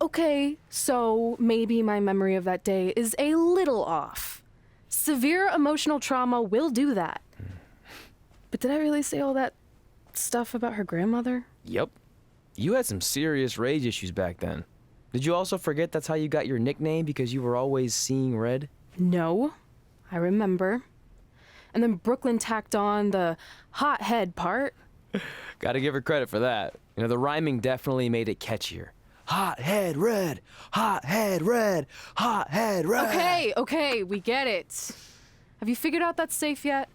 Okay, so maybe my memory of that day is a little off. Severe emotional trauma will do that. But did I really say all that stuff about her grandmother? Yep. You had some serious rage issues back then. Did you also forget that's how you got your nickname because you were always seeing red? No, I remember. And then Brooklyn tacked on the hot head part. Gotta give her credit for that. You know, the rhyming definitely made it catchier. Hot head red, hot head red, hot head red. Okay, we get it. Have you figured out that safe yet?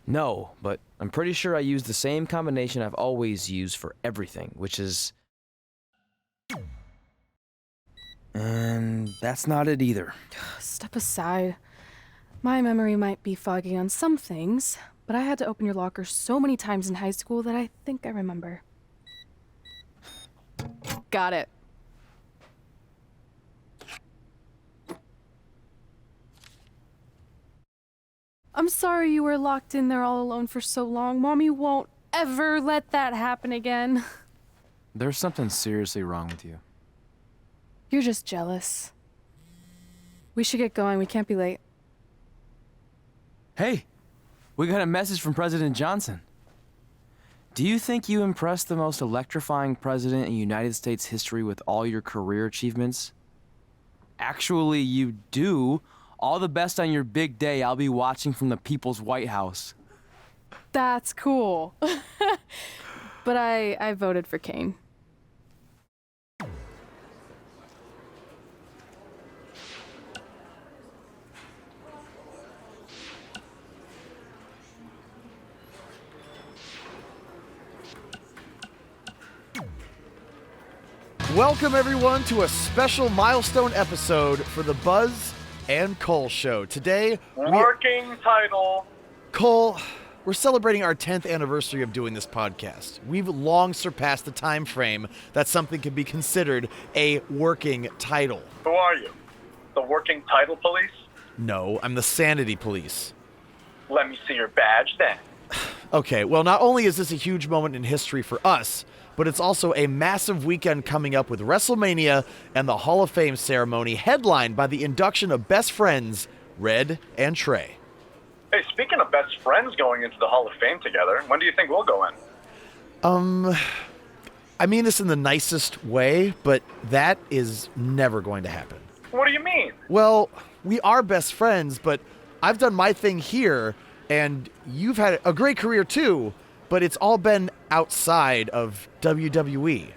No, but I'm pretty sure I used the same combination I've always used for everything, which is... And that's not it either. Step aside. My memory might be foggy on some things, but I had to open your locker so many times in high school that I think I remember. Got it. I'm sorry you were locked in there all alone for so long. Mommy won't ever let that happen again. There's something seriously wrong with you. You're just jealous. We should get going. We can't be late. Hey, we got a message from President Johnson. Do you think you impressed the most electrifying president in United States history with all your career achievements? Actually, you do. All the best on your big day. I'll be watching from the People's White House. That's cool. But I voted for Kane. Welcome, everyone, to a special milestone episode for the Buzz and Cole Show. Today, Working title. Cole, we're celebrating our 10th anniversary of doing this podcast. We've long surpassed the time frame that something can be considered a working title. Who are you? The working title police? No, I'm the Sanity Police. Let me see your badge then. Okay, well, not only is this a huge moment in history for us, but it's also a massive weekend coming up with WrestleMania and the Hall of Fame ceremony headlined by the induction of best friends, Red and Trey. Hey, speaking of best friends going into the Hall of Fame together, when do you think we'll go in? I mean this in the nicest way, but that is never going to happen. What do you mean? Well, we are best friends, but I've done my thing here, and you've had a great career too, but it's all been outside of WWE.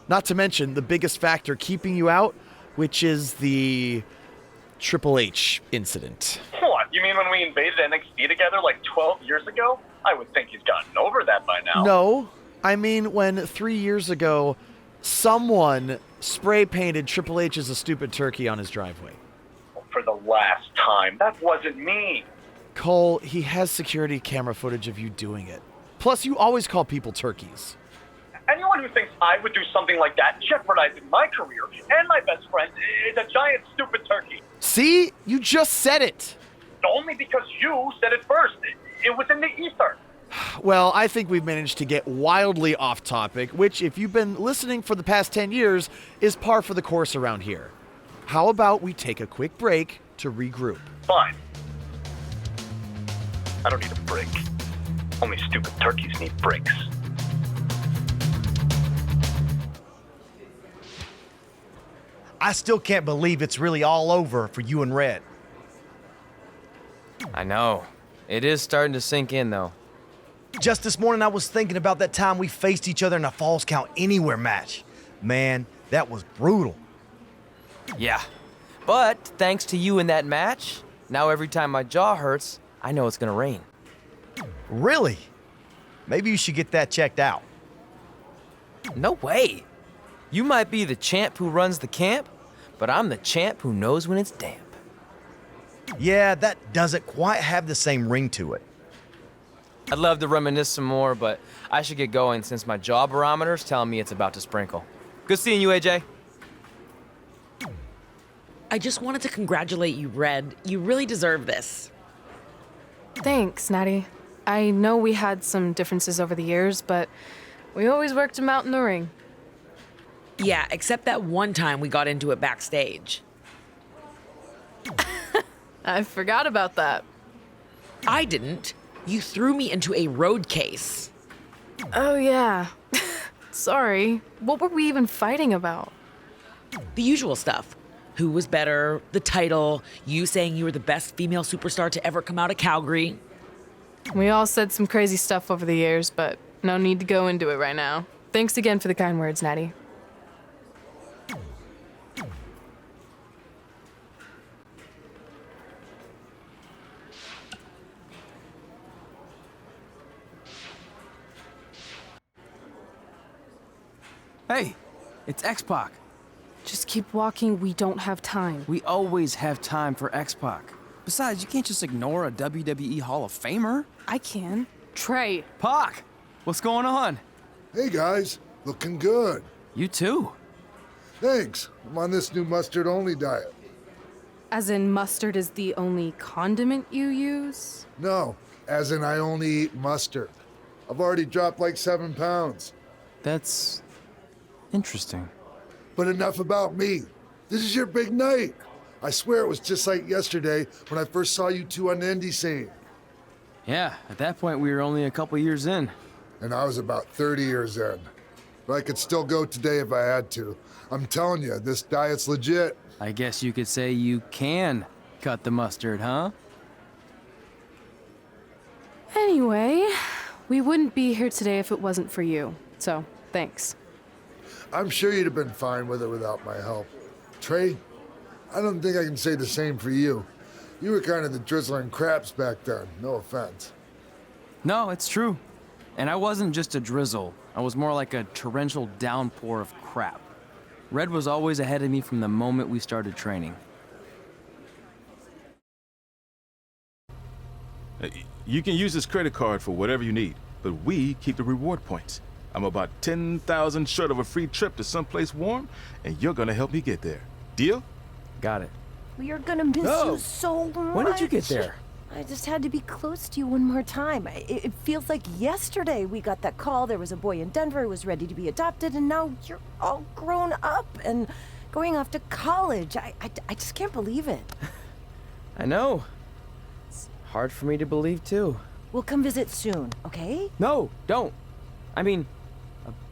Not to mention the biggest factor keeping you out, which is the Triple H incident. What? You mean when we invaded NXT together like 12 years ago? I would think he's gotten over that by now. No, I mean when 3 years ago, someone spray painted Triple H as a stupid turkey on his driveway. For the last time. That wasn't me. Cole, he has security camera footage of you doing it. Plus, you always call people turkeys. Anyone who thinks I would do something like that, jeopardizing my career and my best friend, is a giant stupid turkey. See? You just said it. Only because you said it first. It was in the ether. Well, I think we've managed to get wildly off topic, which, if you've been listening for the past 10 years, is par for the course around here. How about we take a quick break to regroup? Fine. I don't need a break. Only stupid turkeys need breaks. I still can't believe it's really all over for you and Red. I know. It is starting to sink in, though. Just this morning, I was thinking about that time we faced each other in a Falls Count Anywhere match. Man, that was brutal. Yeah. But thanks to you in that match, now every time my jaw hurts, I know it's gonna rain. Really? Maybe you should get that checked out. No way. You might be the champ who runs the camp, but I'm the champ who knows when it's damp. Yeah, that doesn't quite have the same ring to it. I'd love to reminisce some more, but I should get going since my jaw barometer's telling me it's about to sprinkle. Good seeing you, AJ. I just wanted to congratulate you, Red. You really deserve this. Thanks, Natty. I know we had some differences over the years, but we always worked them out in the ring. Yeah, except that one time we got into it backstage. I forgot about that. I didn't. You threw me into a road case. Oh, yeah. Sorry. What were we even fighting about? The usual stuff. Who was better, the title, you saying you were the best female superstar to ever come out of Calgary. We all said some crazy stuff over the years, but no need to go into it right now. Thanks again for the kind words, Natty. Hey, it's X-Pac. Just keep walking. We don't have time. We always have time for X-Pac. Besides, you can't just ignore a WWE Hall of Famer. I can. Trey. Pac, what's going on? Hey guys, looking good. You too. Thanks. I'm on this new mustard only diet. As in, mustard is the only condiment you use? No, as in I only eat mustard. I've already dropped like 7 pounds. That's interesting. But enough about me. This is your big night. I swear it was just like yesterday when I first saw you two on the indie scene. Yeah, at that point we were only a couple years in. And I was about 30 years in. But I could still go today if I had to. I'm telling you, this diet's legit. I guess you could say you can cut the mustard, huh? Anyway, we wouldn't be here today if it wasn't for you. So, thanks. I'm sure you'd have been fine with it without my help. Trey, I don't think I can say the same for you. You were kind of the drizzling craps back then, no offense. No, it's true. And I wasn't just a drizzle. I was more like a torrential downpour of crap. Red was always ahead of me from the moment we started training. You can use this credit card for whatever you need, but we keep the reward points. I'm about 10,000 short of a free trip to someplace warm, and you're gonna help me get there. Deal? Got it. We are gonna miss you so much. When did you get there? I just had to be close to you one more time. It feels like yesterday we got that call. There was a boy in Denver who was ready to be adopted, and now you're all grown up and going off to college. I just can't believe it. I know. It's hard for me to believe, too. We'll come visit soon, okay? No, don't. I mean,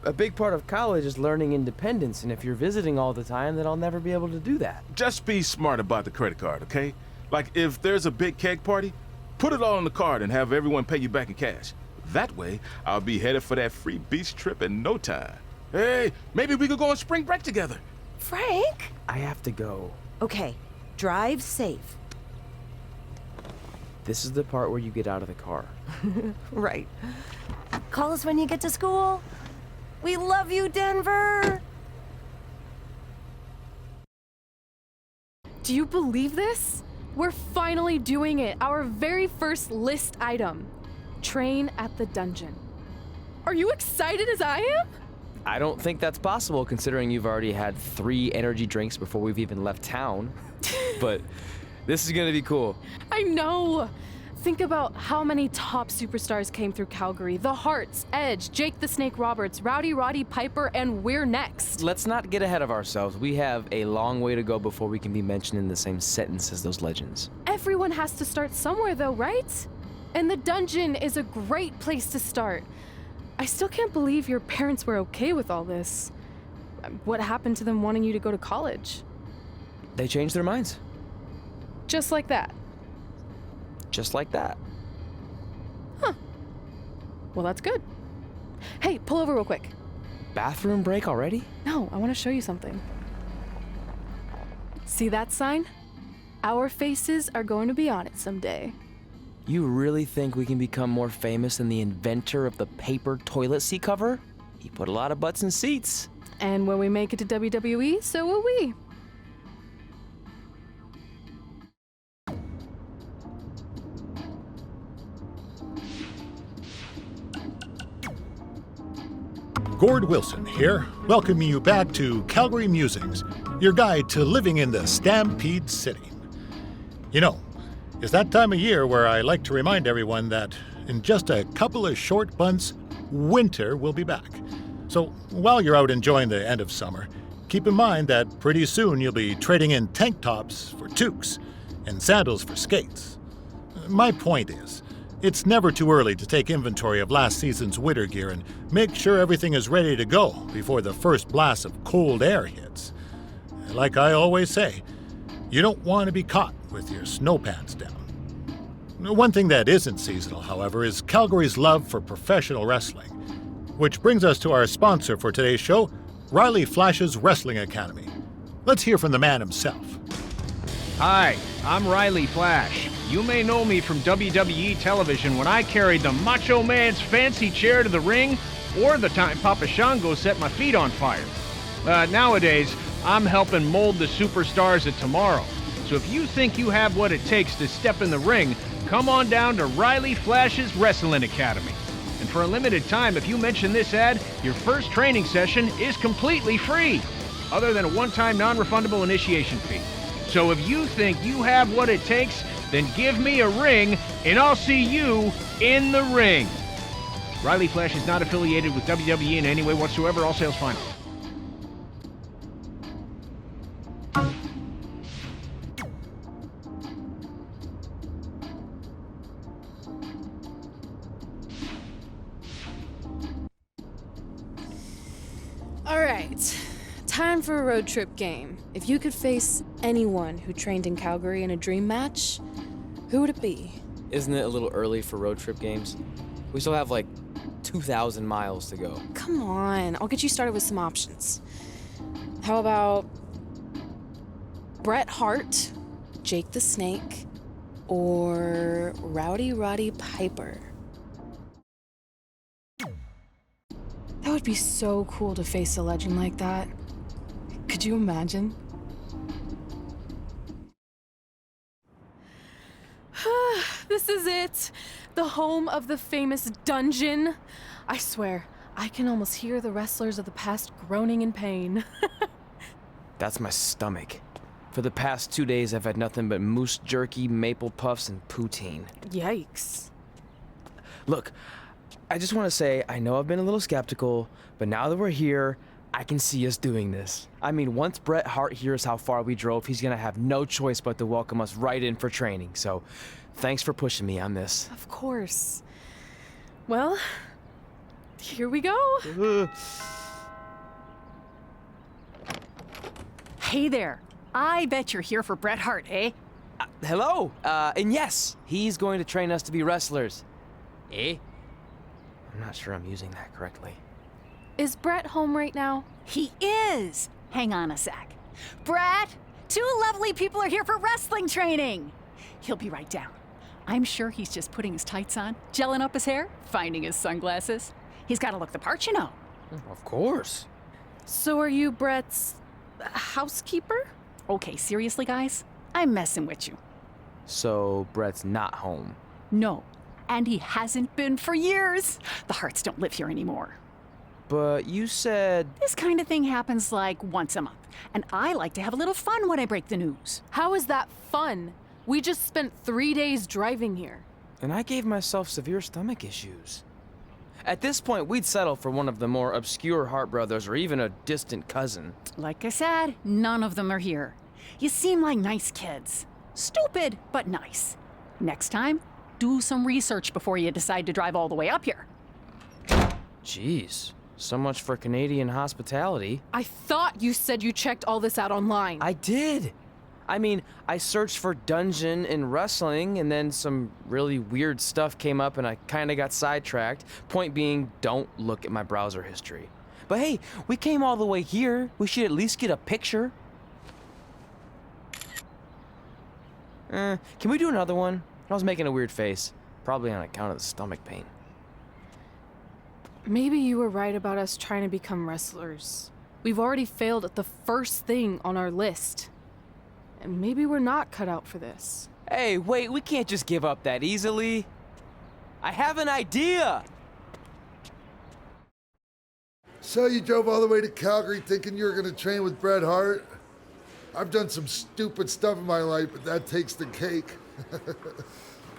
a big part of college is learning independence, and if you're visiting all the time, then I'll never be able to do that. Just be smart about the credit card, okay? Like, if there's a big keg party, put it all on the card and have everyone pay you back in cash. That way, I'll be headed for that free beach trip in no time. Hey, maybe we could go on spring break together. Frank? I have to go. Okay, drive safe. This is the part where you get out of the car. Right. Call us when you get to school. We love you, Denver! Do you believe this? We're finally doing it. Our very first list item. Train at the dungeon. Are you excited as I am? I don't think that's possible considering you've already had 3 energy drinks before we've even left town. But this is gonna be cool. I know. Think about how many top superstars came through Calgary. The Hearts, Edge, Jake the Snake Roberts, Rowdy Roddy Piper, and we're next. Let's not get ahead of ourselves. We have a long way to go before we can be mentioned in the same sentence as those legends. Everyone has to start somewhere though, right? And the dungeon is a great place to start. I still can't believe your parents were okay with all this. What happened to them wanting you to go to college? They changed their minds. Just like that. Just like that. Huh. Well, that's good. Hey, pull over real quick. Bathroom break already? No, I want to show you something. See that sign? Our faces are going to be on it someday. You really think we can become more famous than the inventor of the paper toilet seat cover? He put a lot of butts in seats. And when we make it to WWE, so will we. Gord Wilson here, welcoming you back to Calgary Musings, your guide to living in the Stampede City. You know, it's that time of year where I like to remind everyone that in just a couple of short months, winter will be back. So while you're out enjoying the end of summer, keep in mind that pretty soon you'll be trading in tank tops for toques and sandals for skates. My point is, it's never too early to take inventory of last season's winter gear and make sure everything is ready to go before the first blast of cold air hits. Like I always say, you don't want to be caught with your snow pants down. One thing that isn't seasonal, however, is Calgary's love for professional wrestling. Which brings us to our sponsor for today's show, Riley Flash's Wrestling Academy. Let's hear from the man himself. Hi, I'm Riley Flash. You may know me from WWE television when I carried the Macho Man's fancy chair to the ring, or the time Papa Shango set my feet on fire. Nowadays, I'm helping mold the superstars of tomorrow. So if you think you have what it takes to step in the ring, come on down to Riley Flash's Wrestling Academy. And for a limited time, if you mention this ad, your first training session is completely free, other than a one-time non-refundable initiation fee. So if you think you have what it takes, then give me a ring, and I'll see you in the ring. Riley Flash is not affiliated with WWE in any way whatsoever. All sales final. Alright, time for a road trip game. If you could face anyone who trained in Calgary in a dream match, who would it be? Isn't it a little early for road trip games? We still have like 2,000 miles to go. Come on, I'll get you started with some options. How about Bret Hart, Jake the Snake, or Rowdy Roddy Piper? That would be so cool to face a legend like that. Could you imagine? This is it. The home of the famous dungeon. I swear, I can almost hear the wrestlers of the past groaning in pain. That's my stomach. For the past 2 days, I've had nothing but moose jerky, maple puffs, and poutine. Yikes. Look, I just want to say, I know I've been a little skeptical, but now that we're here, I can see us doing this. I mean, once Bret Hart hears how far we drove, he's gonna have no choice but to welcome us right in for training. So, thanks for pushing me on this. Of course. Well, here we go. Hey there. I bet you're here for Bret Hart, eh? Hello, and yes, he's going to train us to be wrestlers. Eh? I'm not sure I'm using that correctly. Is Bret home right now? He is. Hang on a sec. Bret, two lovely people are here for wrestling training. He'll be right down. I'm sure he's just putting his tights on, gelling up his hair, finding his sunglasses. He's got to look the part, you know. Of course. So are you Bret's housekeeper? Okay, seriously, guys? I'm messing with you. So, Bret's not home. No, and he hasn't been for years. The Harts don't live here anymore. But you said... This kind of thing happens like once a month, and I like to have a little fun when I break the news. How is that fun? We just spent 3 days driving here. And I gave myself severe stomach issues. At this point, we'd settle for one of the more obscure Hart brothers or even a distant cousin. Like I said, none of them are here. You seem like nice kids. Stupid, but nice. Next time, do some research before you decide to drive all the way up here. Jeez, so much for Canadian hospitality. I thought you said you checked all this out online. I did. I mean, I searched for dungeon in wrestling, and then some really weird stuff came up, and I kind of got sidetracked. Point being, don't look at my browser history. But hey, we came all the way here. We should at least get a picture. Can we do another one? I was making a weird face, probably on account of the stomach pain. Maybe you were right about us trying to become wrestlers. We've already failed at the first thing on our list. And maybe we're not cut out for this. Hey, wait, we can't just give up that easily. I have an idea! So you drove all the way to Calgary thinking you were going to train with Bret Hart? I've done some stupid stuff in my life, but that takes the cake.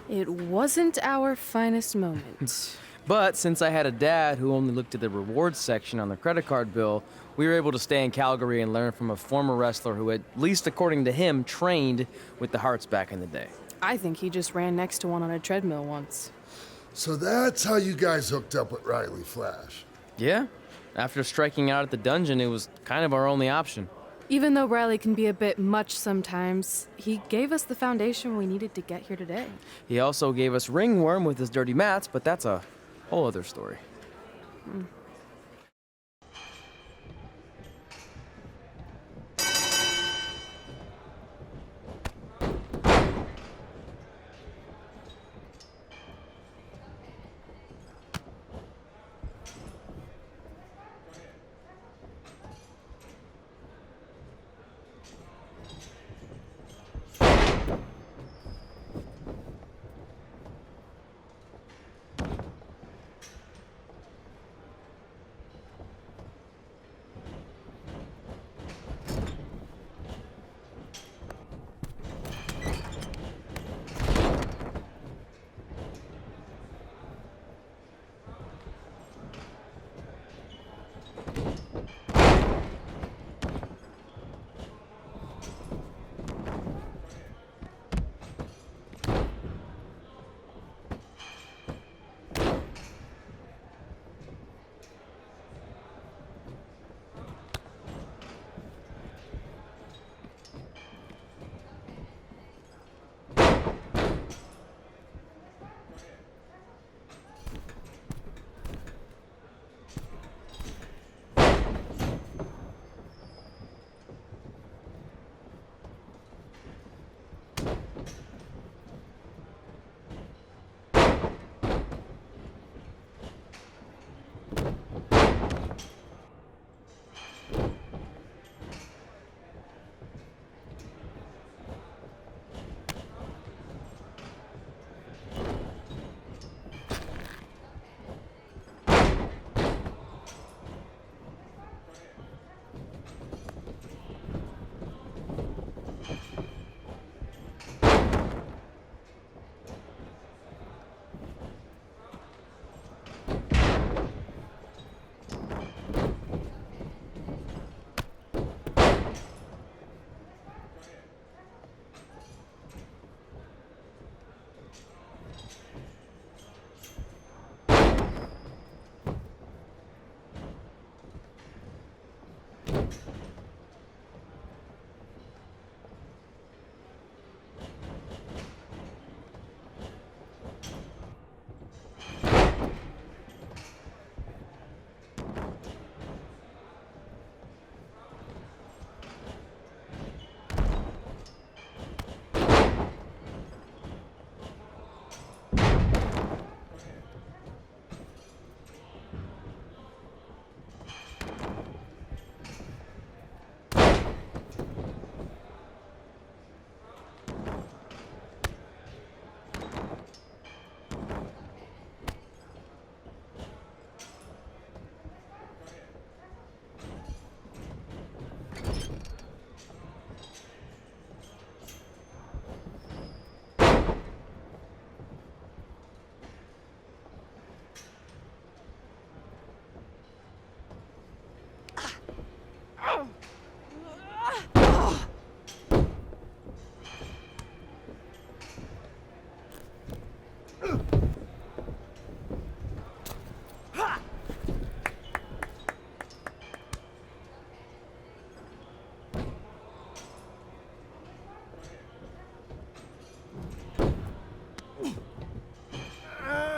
It wasn't our finest moment. But since I had a dad who only looked at the rewards section on the credit card bill, we were able to stay in Calgary and learn from a former wrestler who, at least according to him, trained with the Hearts back in the day. I think he just ran next to one on a treadmill once. So that's how you guys hooked up with Riley Flash. Yeah. After striking out at the dungeon, it was kind of our only option. Even though Riley can be a bit much sometimes, he gave us the foundation we needed to get here today. He also gave us Ringworm with his dirty mats, but that's a whole other story.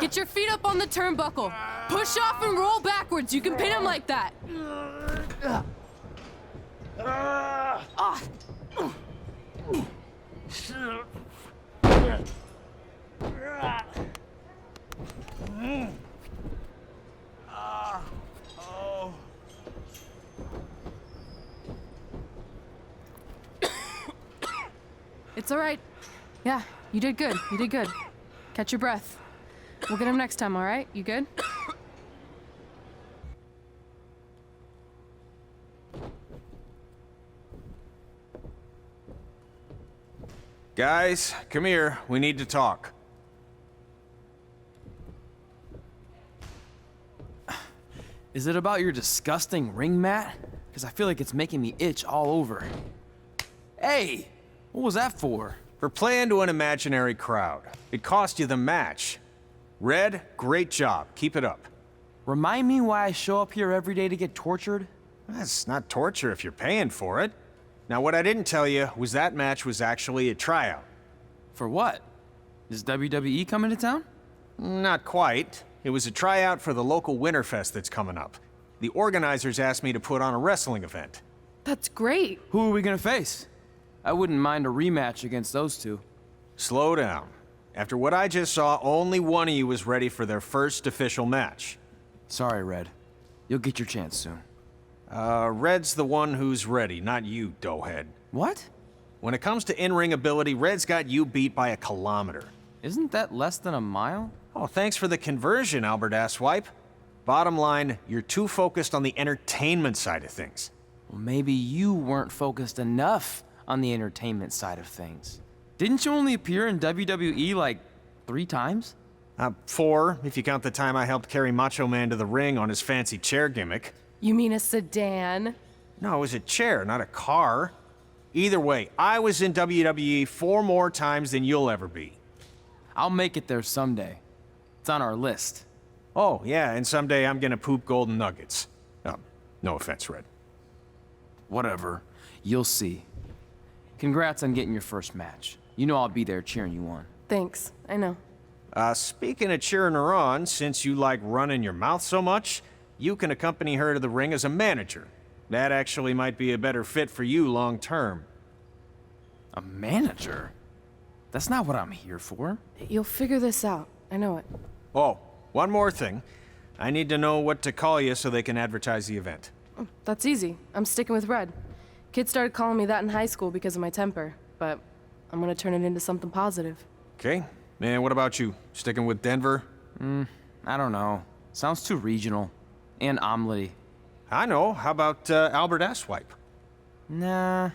Get your feet up on the turnbuckle. Push off and roll backwards. You can pin him like that. It's all right. Yeah, you did good. You did good. Catch your breath. We'll get him next time, all right? You good? Guys, come here. We need to talk. Is it about your disgusting ring mat? Because I feel like it's making me itch all over. Hey, what was that for? For playing to an imaginary crowd. It cost you the match. Red, great job. Keep it up. Remind me why I show up here every day to get tortured? That's not torture if you're paying for it. Now, what I didn't tell you was that match was actually a tryout. For what? Is WWE coming to town? Not quite. It was a tryout for the local Winterfest that's coming up. The organizers asked me to put on a wrestling event. That's great. Who are we gonna face? I wouldn't mind a rematch against those two. Slow down. After what I just saw, only one of you was ready for their first official match. Sorry, Red. You'll get your chance soon. Red's the one who's ready, not you, doughhead. What? When it comes to in-ring ability, Red's got you beat by a kilometer. Isn't that less than a mile? Oh, thanks for the conversion, Albert Asswipe. Bottom line, you're too focused on the entertainment side of things. Well, maybe you weren't focused enough on the entertainment side of things. Didn't you only appear in WWE like 3 times? 4, if you count the time I helped carry Macho Man to the ring on his fancy chair gimmick. You mean a sedan? No, it was a chair, not a car. Either way, I was in WWE 4 more times than you'll ever be. I'll make it there someday. It's on our list. Oh, yeah, and someday I'm gonna poop golden nuggets. No offense, Red. Whatever. You'll see. Congrats on getting your first match. You know I'll be there cheering you on. Thanks, I know. Speaking of cheering her on, since you like running your mouth so much, you can accompany her to the ring as a manager. That actually might be a better fit for you long term. A manager? That's not what I'm here for. You'll figure this out. I know it. Oh, one more thing. I need to know what to call you so they can advertise the event. Oh, that's easy. I'm sticking with Red. Kids started calling me that in high school because of my temper, but I'm gonna turn it into something positive. Okay. And what about you? Sticking with Denver? I don't know. Sounds too regional. And omelette-y. I know. How about Albert Asswipe? Nah.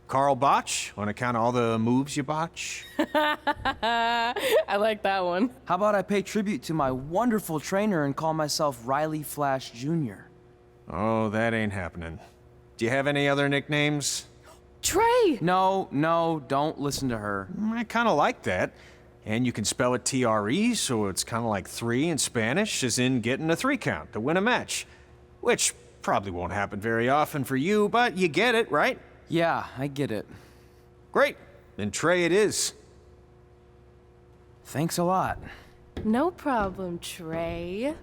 Carl Botch, on account of all the moves you botch? I like that one. How about I pay tribute to my wonderful trainer and call myself Riley Flash Jr.? Oh, that ain't happening. Do you have any other nicknames? Trey! No, don't listen to her. I kind of like that. And you can spell it T-R-E, so it's kind of like 3 in Spanish, as in getting a 3 count to win a match. Which probably won't happen very often for you, but you get it, right? Yeah, I get it. Great. Then Trey it is. Thanks a lot. No problem, Trey.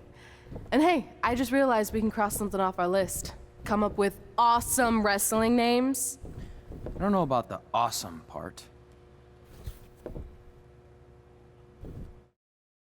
And hey, I just realized we can cross something off our list. Come up with awesome wrestling names. I don't know about the awesome part.